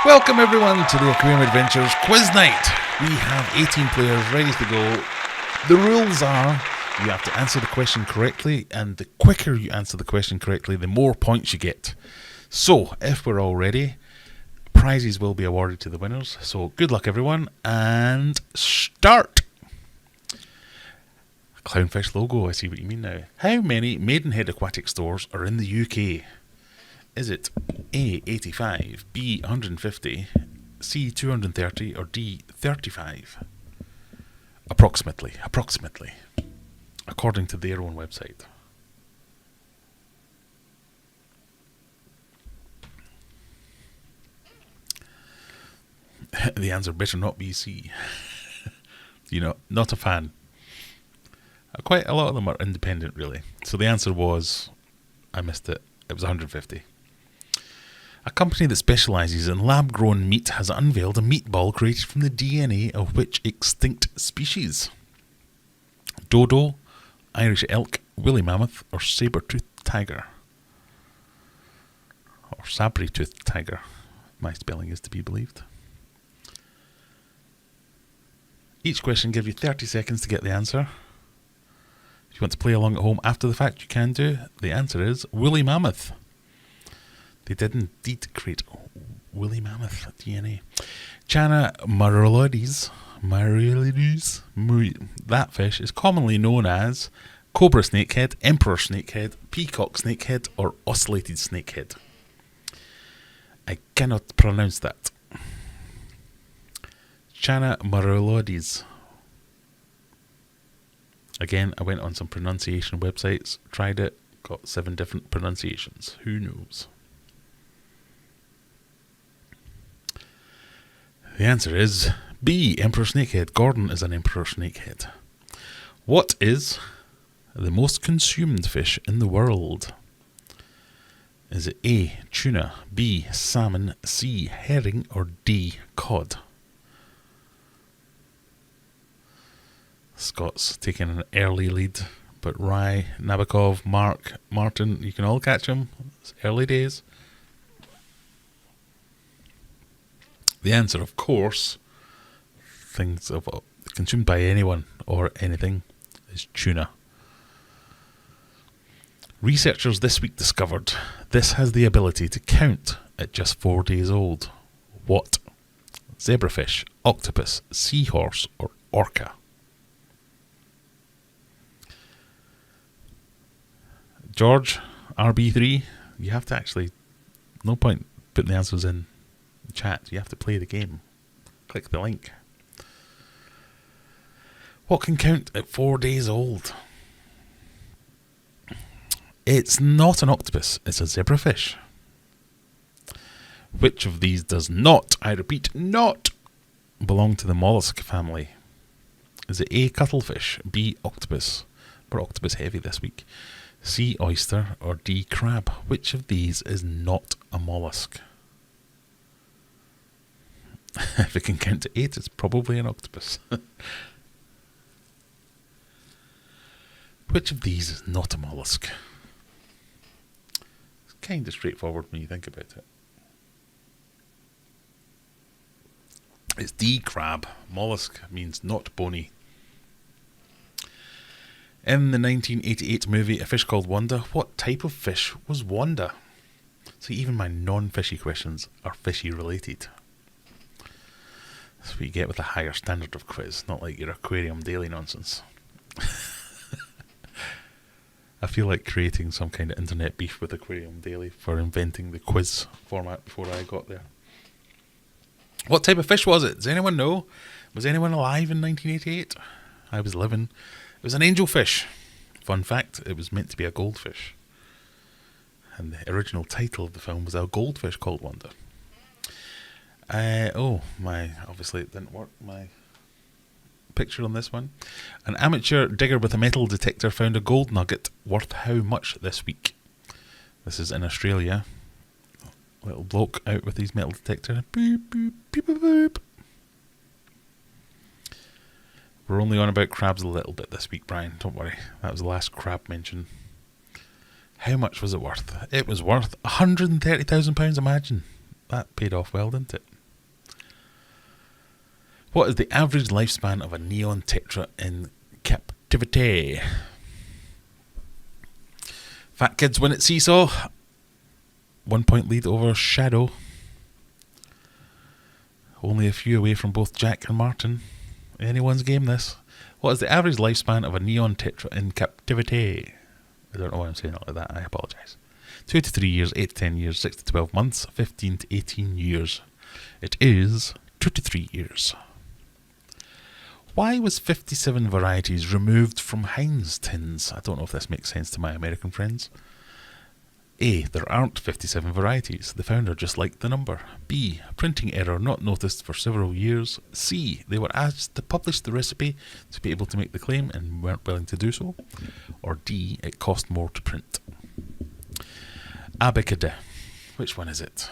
Welcome everyone to the Aquarium Adventures Quiz Night. We have 18 players ready to go. The rules are you have to answer the question correctly, and the quicker you answer the question correctly, the more points you get. So, if we're all ready, prizes will be awarded to the winners. So, good luck everyone, and start! Clownfish logo, I see what you mean now. How many Maidenhead aquatic stores are in the UK? Is it A, 85, B, 150, C, 230, or D, 35? Approximately, according to their own website. The answer better not be C. Not a fan. Quite a lot of them are independent, really. So the answer was, I missed it, it was 150. A company that specialises in lab-grown meat has unveiled a meatball created from the DNA of which extinct species? Dodo, Irish elk, woolly mammoth, or saber-toothed tiger? Or sabry-toothed tiger. My spelling is to be believed. Each question gives you 30 seconds to get the answer. If you want to play along at home after the fact, you can do. The answer is woolly mammoth. They did indeed create woolly mammoth DNA. Channa marulodis, that fish is commonly known as cobra snakehead, emperor snakehead, peacock snakehead, or ocellated snakehead. I cannot pronounce that. Channa marulodis. Again, I went on some pronunciation websites, tried it, got 7 different pronunciations. Who knows? The answer is B, emperor snakehead. Gordon is an emperor snakehead. What is the most consumed fish in the world? Is it A, tuna, B, salmon, C, herring, or D, cod? Scott's taking an early lead, but Rye, Nabokov, Mark, Martin, you can all catch him. It's early days. The answer, of course, things of consumed by anyone or anything, is tuna. Researchers this week discovered this has the ability to count at just 4 days old. What? Zebrafish, octopus, seahorse, or orca? George, RB3, you have to actually, no point putting the answers in the chat, you have to play the game. Click the link. What can count at 4 days old? It's not an octopus, it's a zebrafish. Which of these does not, I repeat, not belong to the mollusk family? Is it A, cuttlefish, B, octopus? We're octopus heavy this week. C, oyster, or D, crab? Which of these is not a mollusk? If it can count to 8, it's probably an octopus. Which of these is not a mollusk? It's kind of straightforward when you think about it. It's D, crab. Mollusk means not bony. In the 1988 movie A Fish Called Wanda, what type of fish was Wanda? See, even my non-fishy questions are fishy related. That's what you get with a higher standard of quiz, not like your Aquarium Daily nonsense. I feel like creating some kind of internet beef with Aquarium Daily for inventing the quiz format before I got there. What type of fish was it? Does anyone know? Was anyone alive in 1988? I was living. It was an angelfish. Fun fact, it was meant to be a goldfish. And the original title of the film was A Goldfish Called Wanda. Obviously it didn't work, my picture on this one. An amateur digger with a metal detector found a gold nugget worth how much this week? This is in Australia. Little bloke out with his metal detector. Boop, boop, beep, boop, boop. We're only on about crabs a little bit this week, Brian. Don't worry. That was the last crab mention. How much was it worth? It was worth £130,000. Imagine. That paid off well, didn't it? What is the average lifespan of a neon tetra in captivity? Fat kids win at Seesaw. 1 point lead over Shadow. Only a few away from both Jack and Martin. Anyone's game this. What is the average lifespan of a neon tetra in captivity? I don't know why I'm saying it like that. I apologise. 2 to 3 years, 8 to 10 years, 6 to 12 months, 15 to 18 years. It is 2 to 3 years. Why was 57 varieties removed from Heinz tins? I don't know if this makes sense to my American friends. A. There aren't 57 varieties. The founder just liked the number. B. Printing error not noticed for several years. C. They were asked to publish the recipe to be able to make the claim and weren't willing to do so. Or D. It cost more to print. Abacada. Which one is it?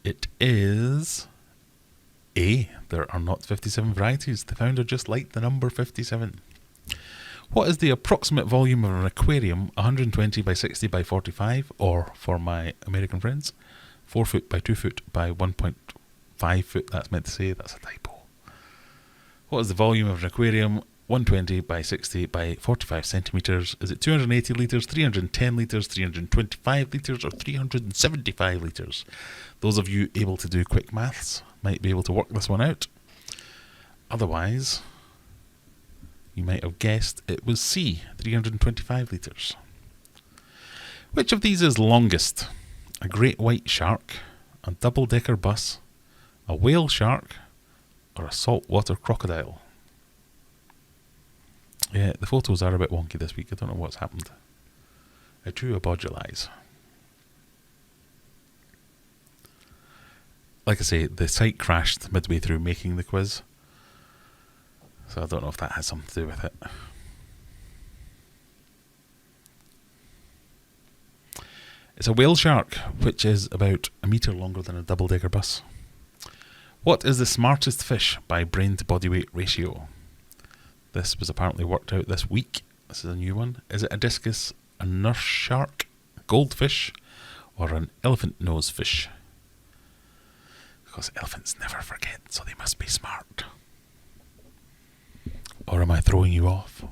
It is A. There are not 57 varieties. The founder just liked the number 57. What is the approximate volume of an aquarium? 120 by 60 by 45, or for my American friends, 4 foot by 2 foot by 1.5 foot. That's meant to say that's a typo. What is the volume of an aquarium? 120 by 60 by 45 centimetres. Is it 280 litres, 310 litres, 325 litres, or 375 litres? Those of you able to do quick maths might be able to work this one out. Otherwise, you might have guessed it was C, 325 litres. Which of these is longest? A great white shark, a double-decker bus, a whale shark, or a saltwater crocodile? Yeah, the photos are a bit wonky this week. I don't know what's happened. I do apologise. Like I say, the site crashed midway through making the quiz. So I don't know if that has something to do with it. It's a whale shark, which is about a metre longer than a double-decker bus. What is the smartest fish by brain to body weight ratio? This was apparently worked out this week. This is a new one. Is it a discus, a nurse shark, a goldfish, or an elephant nose fish? Because elephants never forget, so they must be smart. Or am I throwing you off?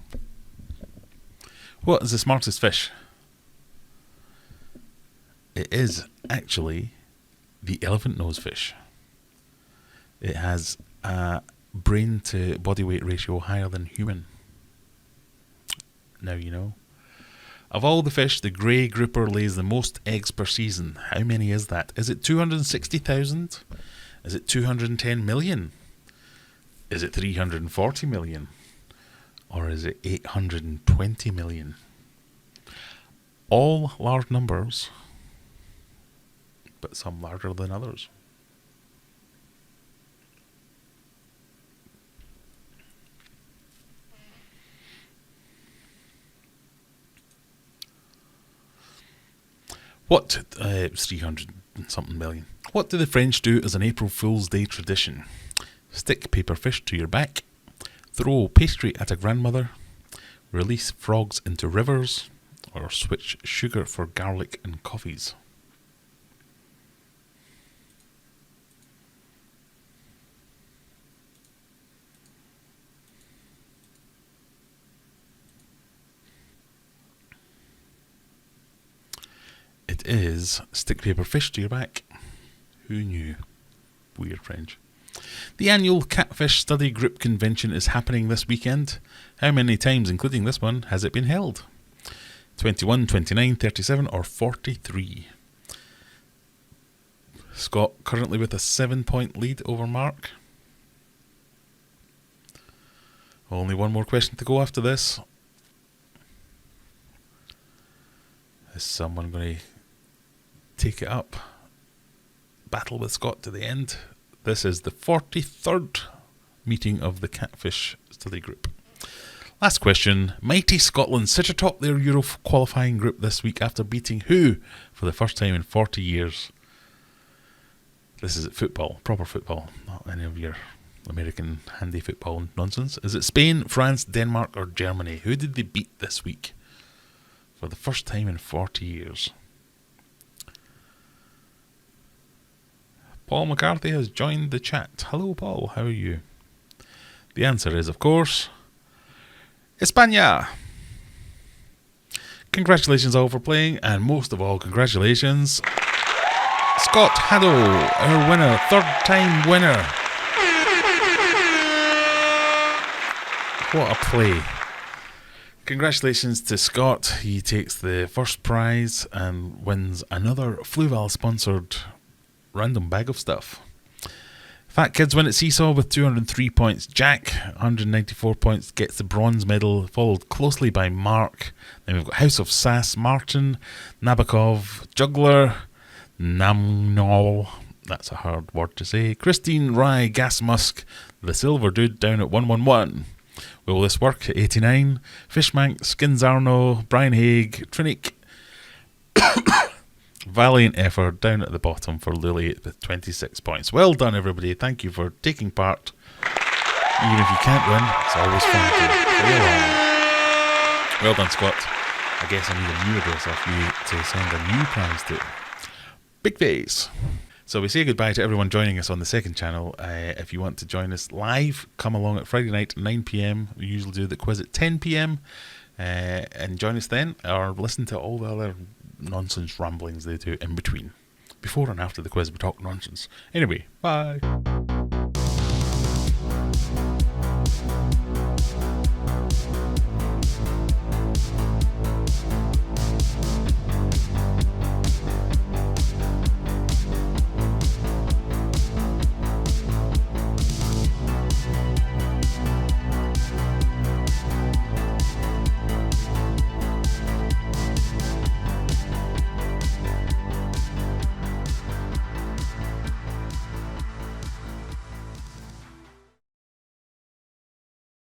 What is the smartest fish? It is actually the elephant nose fish. It has a brain to body weight ratio higher than human. Now you know. Of all the fish, the grey grouper lays the most eggs per season. How many is that? Is it 260,000? Is it 210 million? Is it 340 million? Or is it 820 million? All large numbers, but some larger than others. What, 300 something million. What do the French do as an April Fool's Day tradition? Stick paper fish to your back, throw pastry at a grandmother, release frogs into rivers, or switch sugar for garlic and coffees. It is stick paper fish to your back. Who knew? Weird French. The annual Catfish Study Group Convention is happening this weekend. How many times, including this one, has it been held? 21, 29, 37 or 43? Scott currently with a 7-point lead over Mark. Only one more question to go after this. Is someone going to take it up? Battle with Scott to the end. This is the 43rd meeting of the Catfish Study Group. Last question. Mighty Scotland sit atop their Euro qualifying group this week after beating who for the first time in 40 years? This is football, proper football, not any of your American handy football nonsense. Is it Spain, France, Denmark or Germany? Who did they beat this week for the first time in 40 years? Paul McCarthy has joined the chat. Hello, Paul. How are you? The answer is, of course, España. Congratulations all for playing, and most of all, congratulations, Scott Haddo, our winner, third-time winner. What a play. Congratulations to Scott. He takes the first prize and wins another Fluval-sponsored random bag of stuff. Fat Kids win at Seesaw with 203 points. Jack, 194 points, gets the bronze medal, followed closely by Mark. Then we've got House of Sass, Martin, Nabokov, Juggler, Namnol, that's a hard word to say, Christine Rye, Gas Musk, the Silver Dude down at 111. Will This Work at 89, Fishmank, Skinzarno, Brian Haig, Trinick, Valiant effort down at the bottom for Lily with 26 points. Well done, everybody. Thank you for taking part. Even if you can't win, it's always fun to play along. Well done, Scott. I guess I need a new address off you to send a new prize to. Big face. So we say goodbye to everyone joining us on the second channel. If you want to join us live, come along at Friday night at 9 p.m. We usually do the quiz at 10 p.m. And join us then, or listen to all the other nonsense ramblings they do in between. Before and after the quiz we talk nonsense. Anyway, bye.